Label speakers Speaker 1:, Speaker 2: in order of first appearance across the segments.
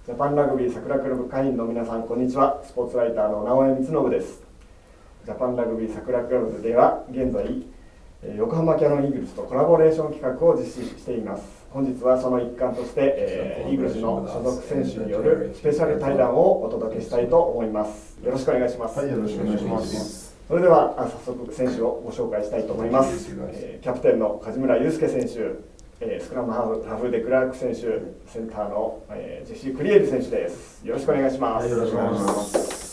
Speaker 1: ジャパンラグビー桜クラブ会員の皆さん、こんにちは。スポーツライターの直江光信です。ジャパンラグビー桜クラブでは現在横浜キヤノンイーグルスとコラボレーション企画を実施しています。本日はその一環として、イーグルスの所属選手によるスペシャル対談をお届けしたいと思います。よろしくお願いします。
Speaker 2: はい、よろしくお願いします。
Speaker 1: それでは早速選手をご紹介したいと思います。キャプテンの梶村祐介選手、スクラムハーフデクラーク選手、センターのジェシー・クリエル選手です。よろしくお願いします。
Speaker 2: はい、よろしくお願いします。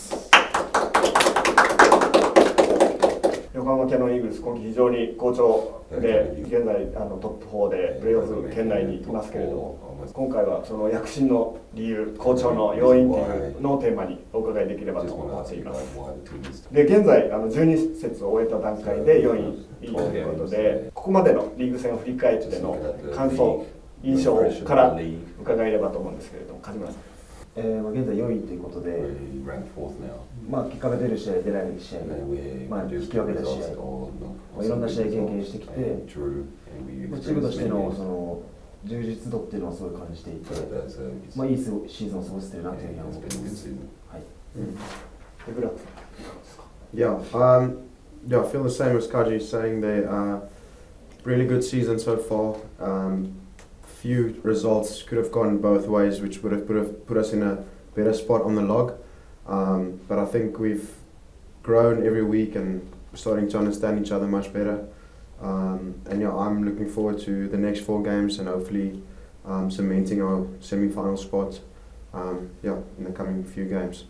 Speaker 1: 横浜キヤノンイーグルス、今季非常に好調で、現在トップ4でプレーオフ圏内にいますけれども、今回はその躍進の理由、好調の要因というのをテーマにお伺いできればと思っています。で、現在12節を終えた段階で4位ということで、ここまでのリーグ戦を振り返っての感想、印象から伺えればと思うんですけれども、梶村さん。
Speaker 3: 現在4位ということで、結果が出る試合、出ない試合、引き分けた試合、いろんな試合経験してきて、チームとしてのその充実度っていうのをすごい感じていて、いいシーズンを過ごせてるなというふうに思っています。はい。
Speaker 1: デクラークさん、いかがですか？Yeah,
Speaker 2: I feel the same as Kaji saying they really good season so far. Few results could have gone both ways, which would have put us in a better spot on the log. But I think we've grown every week and starting to understand each other much better. And yeah, I'm looking forward to the next 4 games and hopefully cementing our semi-final spot. In the coming few games.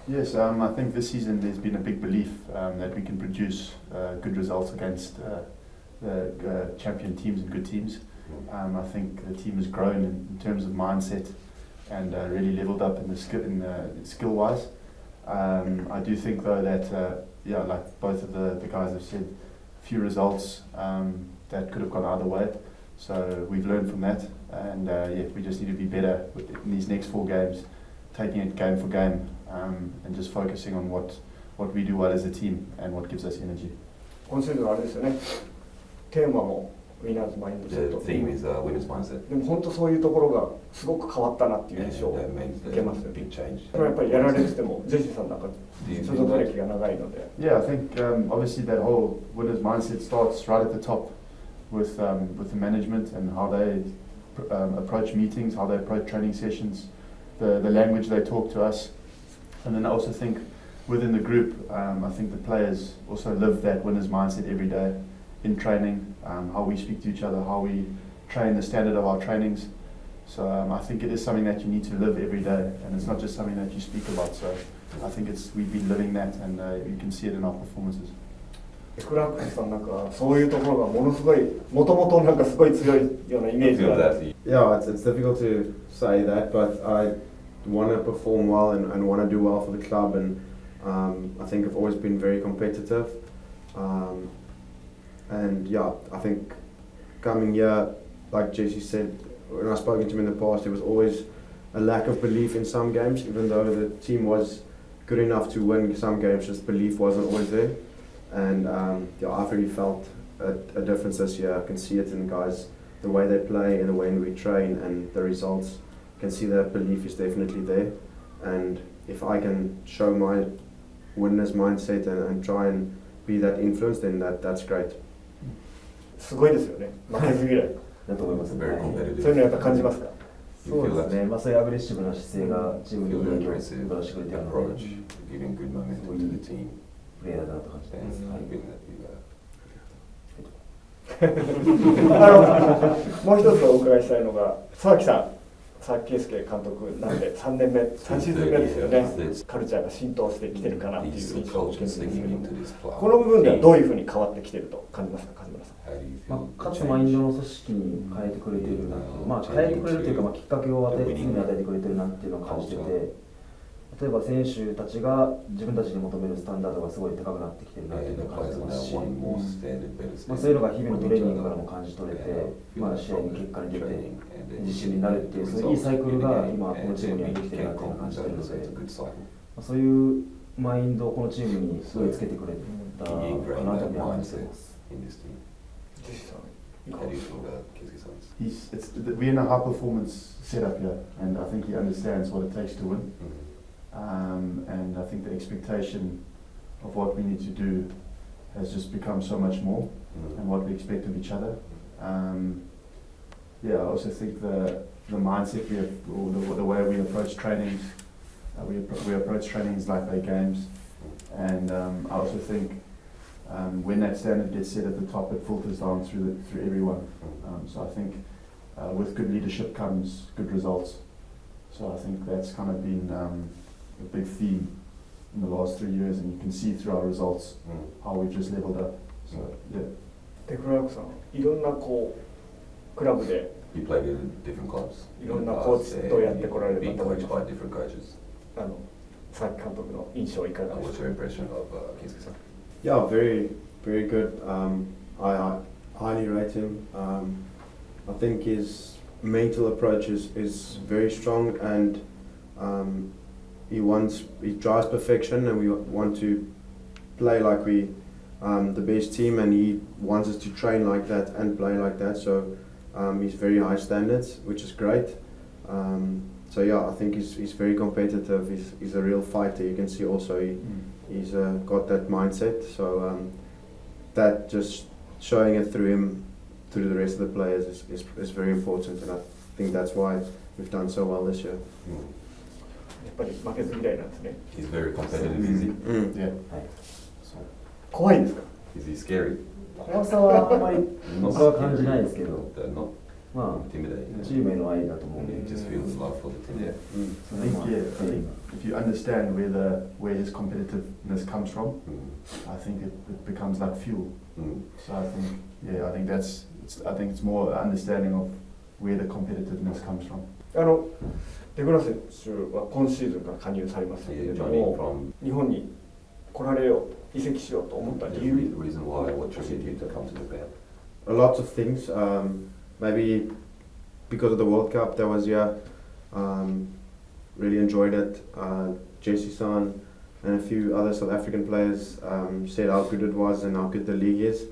Speaker 4: Yes, I think this season there's been a big belief that we can produce good results against the champion teams and good teams. I think the team has grown in terms of mindset and really leveled up in the skill-wise. I do think though that like both of the guys have said, few results that could have gone either way. So we've learned from that, and we just need to be better in these next 4 games, taking it game for game, and just focusing on what we do well as a team and what gives us energy.
Speaker 1: 今シーズンはあれですよね。テーマもウィナーズマインドセット。
Speaker 5: The theme is winners mindset.
Speaker 1: でも本当そういうところがすごく変わったなっていう印象を受けますよね。それはやっぱりやられてても、ジェシーさんなんか所属歴が長いので。
Speaker 4: Yeah, I think obviously that whole winners mindset starts right at the top with the management and how they approach meetings, how they approach training sessions, the language they talk to us, and then I also think within the group, I think the players also live that winners mindset every day. In training, how we speak to each other, how we train, the standard of our trainings. So I think it is something that you need to live every day, and it's not just something that you speak about. So I think we've been living that, and you can see it in our performances.
Speaker 1: デクラークさんなんかそういうところがものすごい、もともとなんかすごい強いようなイメージがある。
Speaker 2: Yeah, it's difficult to say that, but I want to perform well and want to do well for the club, and I think I've always been very competitive. And yeah, I think coming here, like Jesse said, when I've spoken to him in the past, there was always a lack of belief in some games, even though the team was good enough to win some games, just belief wasn't always there. And I've really felt a difference this year. I can see it in the guys, the way they play and the way we train and the results. I can see that belief is definitely there. And if I can show my winner's mindset and try and be that influence, then that's great.
Speaker 1: すごいですよね。負けず嫌い
Speaker 3: だと思いますね。
Speaker 1: そういうのやっぱ感じますか？
Speaker 3: そうですね。そういうアグレッシブな姿勢がチームに影響をもたらしてくれているので、すごいいいプレーヤーだなと感じてます。
Speaker 1: もう一つお伺いしたいのが、沢木さん、沢木圭介監督なんで3年目、3シーズン目ですよね。カルチャーが浸透してきてるかなっていう印象を受けるんですけど、この部分ではどういうふうに変わってきてると感じますか、梶村さん。
Speaker 3: 勝つマインドの組織に変えてくれているなっていう、変えてくれるというか、きっかけを常に与えてくれてるなっていうのを感じてて、例えば選手たちが自分たちに求めるスタンダードがすごい高くなってきてるなっていうのを感じてますし、そういうのが日々のトレーニングからも感じ取れて、試合に結果に出て自信になるっていう、そういういいサイクルが今このチームにはできてるなっていうのを感じてるので、そういうマインドをこのチームに植え付けてくれたかなと思ってます。
Speaker 5: How do you feel about Kisuke-san?
Speaker 4: We're in a high performance setup here, and I think he understands what it takes to win. And I think the expectation of what we need to do has just become so much more, and what we expect of each other. I also think the mindset we have, or the way we approach trainings, we approach trainings like they're games, and I also think when that standard gets set at the top, it filters down through everyone. So I think with good leadership comes good results. So I think that's kind of been a big theme in the last 3 years, and you can see through our results how we've just leveled up. So yeah.
Speaker 1: デクラークさん、いろんなこうクラブで
Speaker 5: You played in different clubs.
Speaker 1: いろんなコーチとやってこられた
Speaker 5: Being
Speaker 1: と思い
Speaker 5: coached
Speaker 1: ま
Speaker 5: by
Speaker 1: す。
Speaker 5: different coaches.
Speaker 1: 佐々木監督の印象いかがで
Speaker 5: What's
Speaker 1: す
Speaker 5: your
Speaker 1: か。
Speaker 5: impression of Kisuke-san?
Speaker 2: Yeah, very, very good. I highly rate him. I think his mental approach is very strong, and he drives perfection, and we want to play like we the best team, and he wants us to train like that and play like that. So he's very high standards, which is great. So yeah, I think he's very competitive. He's a real fighter. You can see also he's got that mindset. So that just showing it through him, through the rest of the players is very important, and I think that's why we've done so well this year.
Speaker 1: やっぱり負けず嫌いなんですね。
Speaker 5: He's very competitive, is he?
Speaker 4: Yeah.
Speaker 1: 怖いんですか。
Speaker 5: Is he scary?
Speaker 3: 怖さはあまり僕は感じないですけど、
Speaker 5: Not
Speaker 3: まあ
Speaker 5: intimidating.
Speaker 3: チームへの愛だと思うんで、
Speaker 5: He just feels love for the team.
Speaker 4: Yeah.
Speaker 3: そ
Speaker 4: I
Speaker 3: れ
Speaker 4: think,
Speaker 3: も
Speaker 4: I think if you understand where his competitiveness comes from, I think it becomes like fuel. So I think I think it's more understanding of where the competitiveness comes from.
Speaker 1: デクラーク選手は今シーズンから加入されましたけれど
Speaker 5: Joining
Speaker 1: も、
Speaker 5: from
Speaker 1: 日本に来られよう、移籍しようと思った理由。
Speaker 5: the reason why, what triggered you to come to Japan?
Speaker 2: A lot of things. Maybe because of the World Cup that was here. Really enjoyed it. Jesse-san and a few other South African players said how good it was and how good the league is.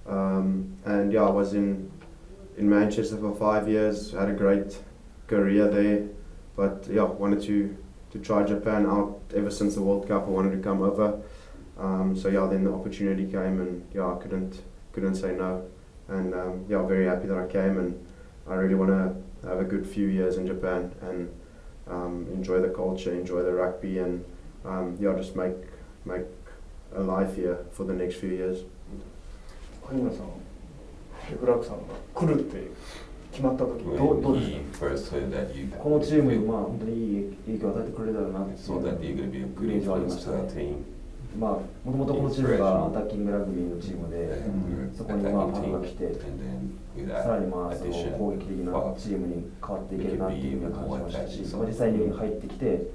Speaker 2: And yeah, I was in Manchester for 5 years. Had a great career there. But yeah, wanted to try Japan out ever since the World Cup. I wanted to come over. So yeah, then the opportunity came, and yeah, I couldn't say no. And yeah, very happy that I came, and I really want to have a good few years in Japan and enjoy the culture, enjoy the rugby, and yeah, just make a life here for the next few years.
Speaker 1: 梶村さん、デクラークさんが来るって決まった時どう
Speaker 5: When
Speaker 1: です
Speaker 5: he
Speaker 1: か。
Speaker 5: first heard that you
Speaker 3: このチームにまあ本当にいい影響を与えてくれるだろうなっていう
Speaker 5: saw that you're going to be a good
Speaker 3: イメージはありま
Speaker 5: influence
Speaker 3: した
Speaker 5: to our
Speaker 3: ね。
Speaker 5: team,
Speaker 3: まあもともとこのチームがアタッキングラグビーのチームで、
Speaker 5: we were
Speaker 3: そこにまあ
Speaker 5: attacking
Speaker 3: パフ
Speaker 5: team,
Speaker 3: が来て、
Speaker 5: and then with
Speaker 3: さらにまあ
Speaker 5: that
Speaker 3: その
Speaker 5: addition,
Speaker 3: 攻撃的なチームに変わっていけるなっていうふうには感じましたし、まあ実際に入ってきて、やっ
Speaker 5: and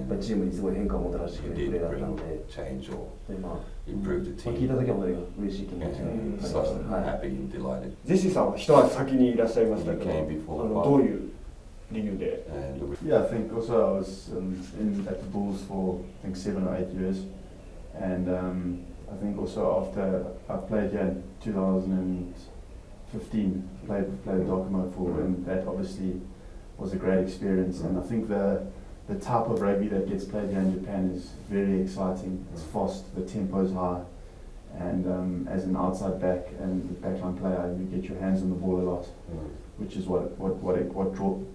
Speaker 3: ぱり
Speaker 5: then
Speaker 3: チームにすごい変化をもたらしてく
Speaker 5: you
Speaker 3: れるプレ
Speaker 5: did
Speaker 3: ーだったの
Speaker 5: bring
Speaker 3: で、
Speaker 5: change or
Speaker 3: でまあ
Speaker 5: improve the
Speaker 3: 聞いた
Speaker 5: team,
Speaker 3: 時は本当に嬉しい気持ちになり
Speaker 5: and
Speaker 3: まし
Speaker 5: so
Speaker 3: た。はい。
Speaker 5: happy and delighted.
Speaker 1: ジェシーさんは一足先にいらっしゃいましたけど、
Speaker 5: You came before
Speaker 1: どういう理由で。
Speaker 5: And
Speaker 4: Yeah, I think also I was at the Bulls for I think 7 or 8 years, and I think also after I played here in 2015, played Docomo for, and that obviously was a great experience. And I think the type of rugby that gets played here in Japan is very exciting. It's fast, the tempo is high, and as an outside back and backline player, you get your hands on the ball a lot, which is what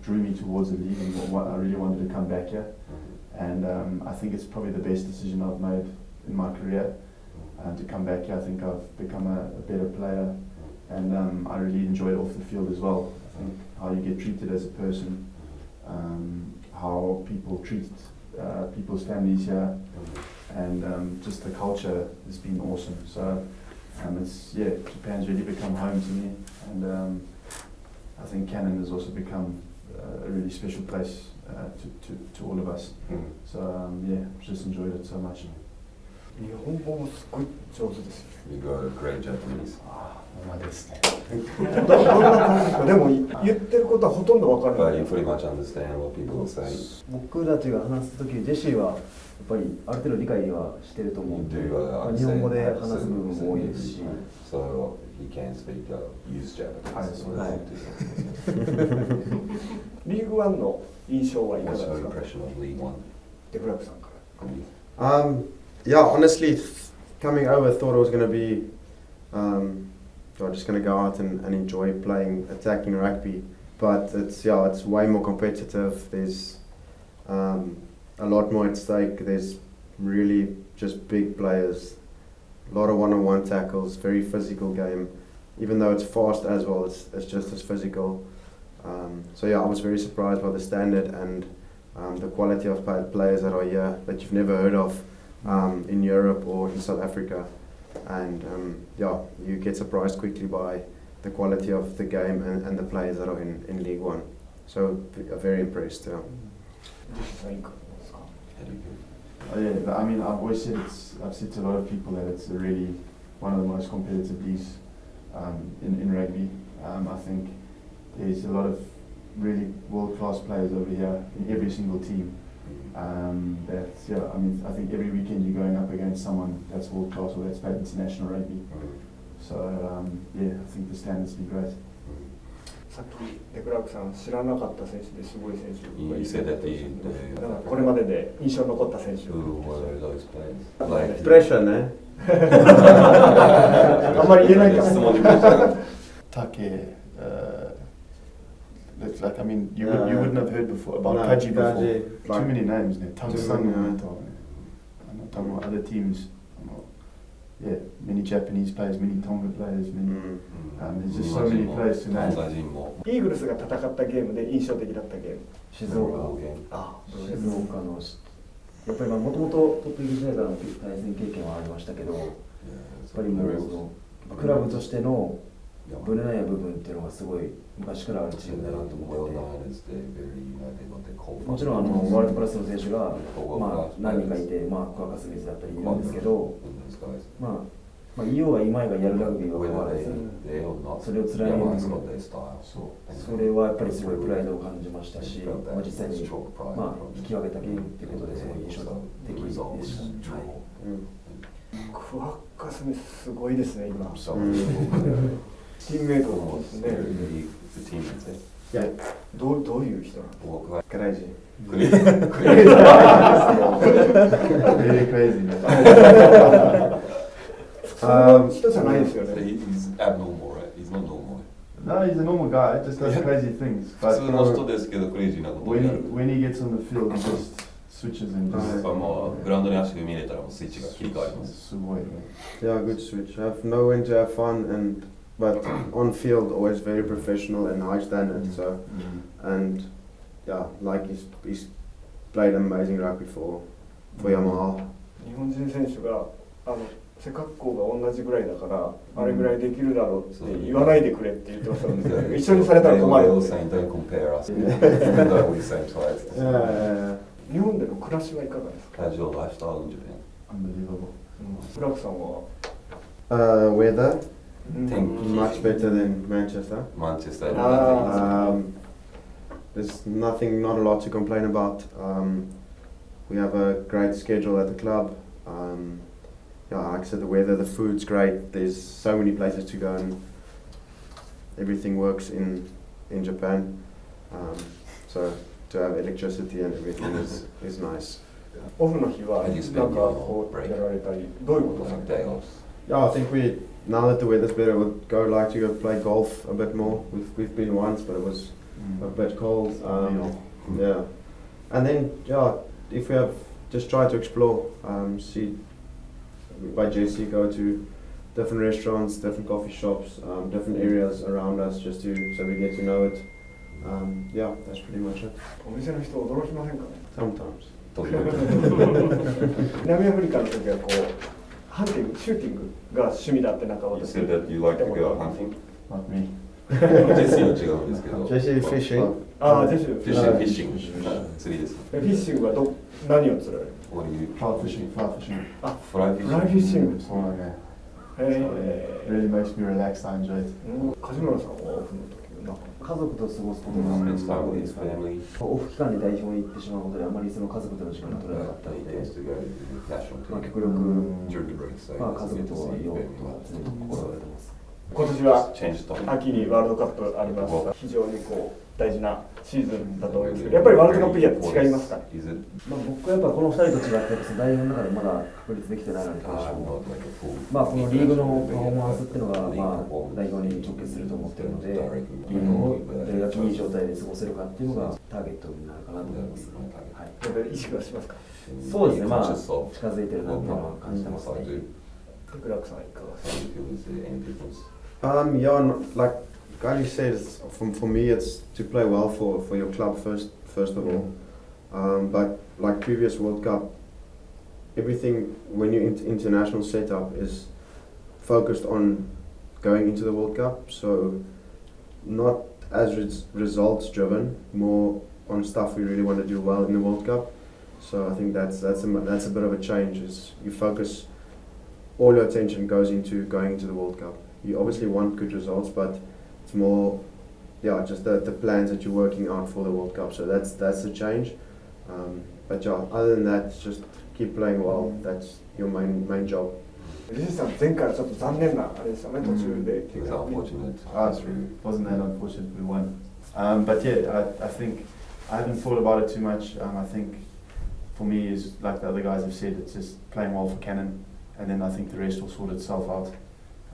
Speaker 4: drew me towards the league, and what I really wanted to come back here. And I think it's probably the best decision I've made in my career to come back here. I think I've become a better player, and I really enjoy it off the field as well. I think how you get treated as a person, how people treat people's families here, and just the culture has been awesome. So Japan's really become home to me, and I think Canon has also become a really special place to all of us. So just enjoyed it so much.
Speaker 1: 日本語もすごい上手ですよね。
Speaker 5: you got a great Japanese.
Speaker 4: まあですね。
Speaker 1: どんな感じですか？でも言ってることはほとんどわからな
Speaker 5: But
Speaker 1: い。
Speaker 5: you pretty much understand what people are saying.
Speaker 3: 僕たちが話すときジェシーはやっぱりある程度理解はしてると思うんで、
Speaker 5: You do
Speaker 3: まあ日本語で話す部分も多いですし、
Speaker 5: So he can speak, use Japanese.
Speaker 4: はい、そうです。
Speaker 3: はい。
Speaker 1: リーグワンの印象はいかが
Speaker 5: What's
Speaker 1: で
Speaker 5: your
Speaker 1: すか？
Speaker 5: impression of League One?
Speaker 1: デクラークさんから。
Speaker 2: Yeah, honestly, coming over, thought it was going to be just going to go out and enjoy playing attacking rugby. But it's way more competitive. There's a lot more at stake. There's really just big players, a lot of one-on-one tackles, very physical game. Even though it's fast as well, it's just as physical. I was very surprised by the standard and the quality of players that are here that you've never heard of in Europe or in South Africa. And you get surprised quickly by the quality of the game and the players that are in League One. So very impressed. Yeah.
Speaker 1: ジェシーさんいかがですか？
Speaker 4: Yeah, I mean, I've said to a lot of people that it's really one of the most competitive leagues in rugby. I think there's a lot of really world-class players over here in every single team. I think every weekend you're going up against someone that's world-class or that's played international rugby. So, I think the standards be great.
Speaker 1: さっきデクラークさん知らなかった選手ですごい選手が
Speaker 5: You
Speaker 1: い
Speaker 5: said
Speaker 1: る
Speaker 5: that the
Speaker 1: だからこれまでで印象に残った選手
Speaker 5: who were those players? Like
Speaker 2: Pressure, ne?
Speaker 1: あんまり言えないかも。
Speaker 5: 質問に関しては
Speaker 4: Take, I mean, you wouldn't have heard before about Kaji before. Too many names, other teams. Many Japanese players, many Tonga players, there's just so many players to name.
Speaker 5: 人も
Speaker 1: イーグルスが戦ったゲームで印象的だったゲーム。
Speaker 3: 静岡
Speaker 1: あ、
Speaker 3: 静岡のやっぱりもともとトップリーグ時代からの対戦経験はありましたけど、やっぱりもうそのクラブとしてのぶれない部分っていうのがすごい昔からあるチームだなと思ってて、もちろんワールドクラスの選手が、何人かいて、桑川スミスだったりいるんですけど、いようがいまいがやるラグビーは変わらず、それを貫いていく、それはやっぱりすごいプライドを感じましたし、実際に、引き分けたゲームっていうことですごい印象的でした。
Speaker 1: クワッカスミスすごいですね今。チームメイトもですね。どういう人なんですか？
Speaker 5: 僕は
Speaker 2: クレイジー。
Speaker 4: Really crazy.
Speaker 1: 人じゃないですよね。
Speaker 5: He's abnormal, right? He's not normal.
Speaker 4: No, he's a normal guy. Just does crazy things.
Speaker 5: 普通の人ですけどクレイジーなことをやる。
Speaker 4: When he gets on the field, he just switches and just.
Speaker 5: グラウンドに足踏み入れたらもうスイッチが切り替わります。
Speaker 4: すごいね。
Speaker 2: Yeah, good switch. Have know when to have fun but on field always very professional and high standard. So he's played amazing rugby for Yamaha.
Speaker 1: 日本人選手が背格好が同じぐらいだからあれぐらいできるだろうって言わないでくれって言ってましたもんね。一緒にされたら困る。
Speaker 5: Don't compare us. Even though we're same size.
Speaker 1: 日本での暮らしはいかがですか？
Speaker 5: Casual lifestyle in Japan.
Speaker 4: Unbelievable.
Speaker 1: フラクさんは
Speaker 2: Weather
Speaker 5: Think
Speaker 2: much better than Manchester.
Speaker 5: Manchester.
Speaker 2: There's not a lot to complain about. We have a great schedule at the club. Like I said, the weather, the food's great. There's so many places to go and everything works in Japan. So to have electricity and everything is nice.
Speaker 1: オフの日はなんかこうやられたりどういうことされてます？
Speaker 2: Yeah, I think now that the weather's better, we'd like to go play golf a bit more. We've been once, but it was a bit cold. Yeah, and then if we have just try to explore, see by Jesse go to different restaurants, different coffee shops, different areas around us, so we get to know it. That's pretty much it.
Speaker 1: お店の人驚きませんかね？
Speaker 2: Sometimes.
Speaker 1: 南アフリカの時はこうハンティング、シューティングが趣味だってなんか
Speaker 5: You
Speaker 1: 私
Speaker 5: said that you like to go hunting?
Speaker 4: Not me.
Speaker 5: ジェシーは違うんですけど。
Speaker 2: Jesse fishing.
Speaker 1: ああ、ジェシー
Speaker 5: フィッシング。釣りです。
Speaker 1: フィッシングは何を釣られる？
Speaker 5: What do you?
Speaker 4: Fly fishing.
Speaker 1: あ、
Speaker 5: フライフィッシング。
Speaker 1: フライフィッシング。
Speaker 4: そうだね。it really makes me relax. I enjoy it.
Speaker 1: 梶村さんはオフの時なんか
Speaker 3: 家族と過ごすことが多いですかね。オフ期間で代表に行ってしまうことであまりその家族との時間が取れなかったので、極力、家族といようと常に心がけてます。
Speaker 1: 今年は秋にワールドカップあります。非常に大事なシーズンだと思いますけど、やっぱりワールドカップイヤーって違いますか？
Speaker 3: 僕はやっぱこの2人と違って代表の中でまだ確立できてないので、このリーグのパフォーマンスっていうのが代表に直結すると思っているので、リーグをどれだけいい状態で過ごせるかっていうのがターゲットになるかなと思います。
Speaker 1: はい、意識はしますか？
Speaker 3: そうですね、近づいてるなっていうのは感じてますね。
Speaker 1: デクラークさんいかがですか
Speaker 2: ？Yeah, like Gary says, for me it's to play well for your club first of all. But like previous World Cup, everything when you're international setup is focused on going into the World Cup. So not as results driven, more on stuff we really want to do well in the World Cup. So I think that's a bit of a change. Is you focus, all your attention goes into going into the World Cup. You obviously want good results, but it's more, just the plans that you're working out for the World Cup. So that's the change. But other than that, just keep playing well. That's your main job.
Speaker 1: ジェシーさん、前回はちょっと残念なあれでしたね、途中で。
Speaker 4: It wasn't that unfortunate we won. But yeah, I think I haven't thought about it too much. I think for me is like the other guys have said, it's just playing well for Cannon, and then I think the rest will sort itself out.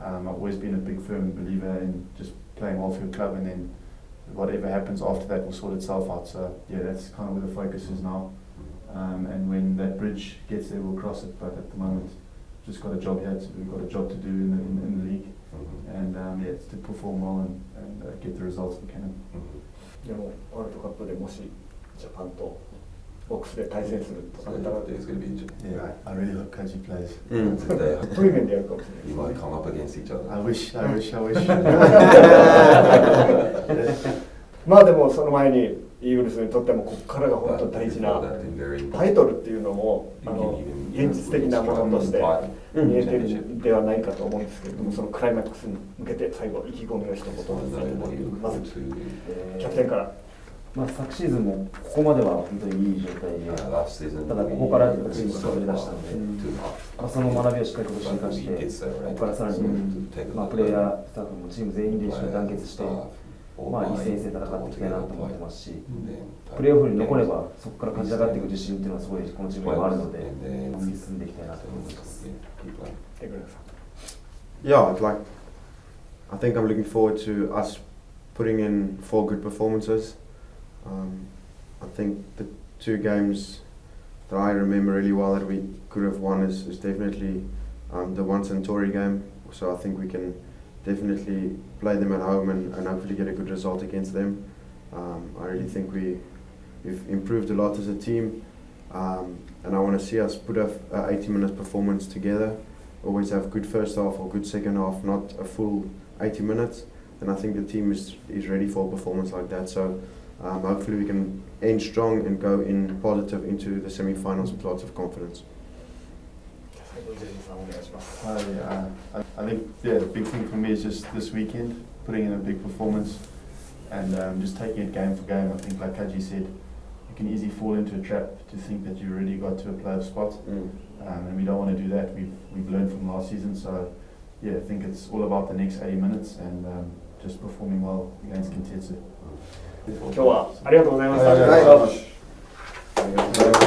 Speaker 4: I've always been a big firm believer in just playing well for your club, and then whatever happens after that will sort itself out. So yeah, that's kind of where the focus is now. And when that bridge gets there, we'll cross it. But at the moment, just got a job here. We've got a job to do in the league, and it's to perform well and get the results we can.
Speaker 1: でもワールドカップでもしジャパンとボックスで対戦するとなったら、
Speaker 4: Yeah, I really hope Kaji plays.
Speaker 1: 遠い面でやるかもしれ
Speaker 5: You
Speaker 1: ない
Speaker 5: might come up against each other.
Speaker 4: I wish.
Speaker 1: まあでもその前にイーグルスにとってもここからが本当大事なタイトルっていうのも現実的なものとして見えてるんではないかと思うんですけれども、そのクライマックスに向けて最後意気込みを一言まずキャプテンから。
Speaker 3: 昨シーズンもここまでは本当にいい状態で、ただここからチームが崩れ出したので、その学びをしっかり今年生かして、ここからさらに、プレイヤー、スタッフもチーム全員で一緒に団結して、一戦一戦戦っていきたいなと思ってますし、プレーオフに残ればそこから勝ち上がっていく自信っていうのはすごいこのチームにもあるので、突き進んでいきたいなと思います。
Speaker 2: Yeah, I think I'm looking forward to us putting in 4 good performances. I think the 2 games that I remember really well that we could have won is definitely the one Centauri game. So I think we can definitely play them at home and hopefully get a good result against them. I really think we've improved a lot as a team, and I want to see us put a 80-minute performance together. Always have good first half or good second half, not a full 80 minutes. And I think the team is ready for a performance like that. So hopefully we can end strong and go in positive into the semi-finals with lots of confidence.
Speaker 4: I think the big thing for me is just this weekend, putting in a big performance and just taking it game for game. I think like Kaji said, you can easily fall into a trap to think that you already got to a playoff spot, and we don't want to do that. We've learned from last season, so yeah, I think it's all about the next 80 minutes and just performing well against Kintetsu.
Speaker 1: 今日はありがとうございました。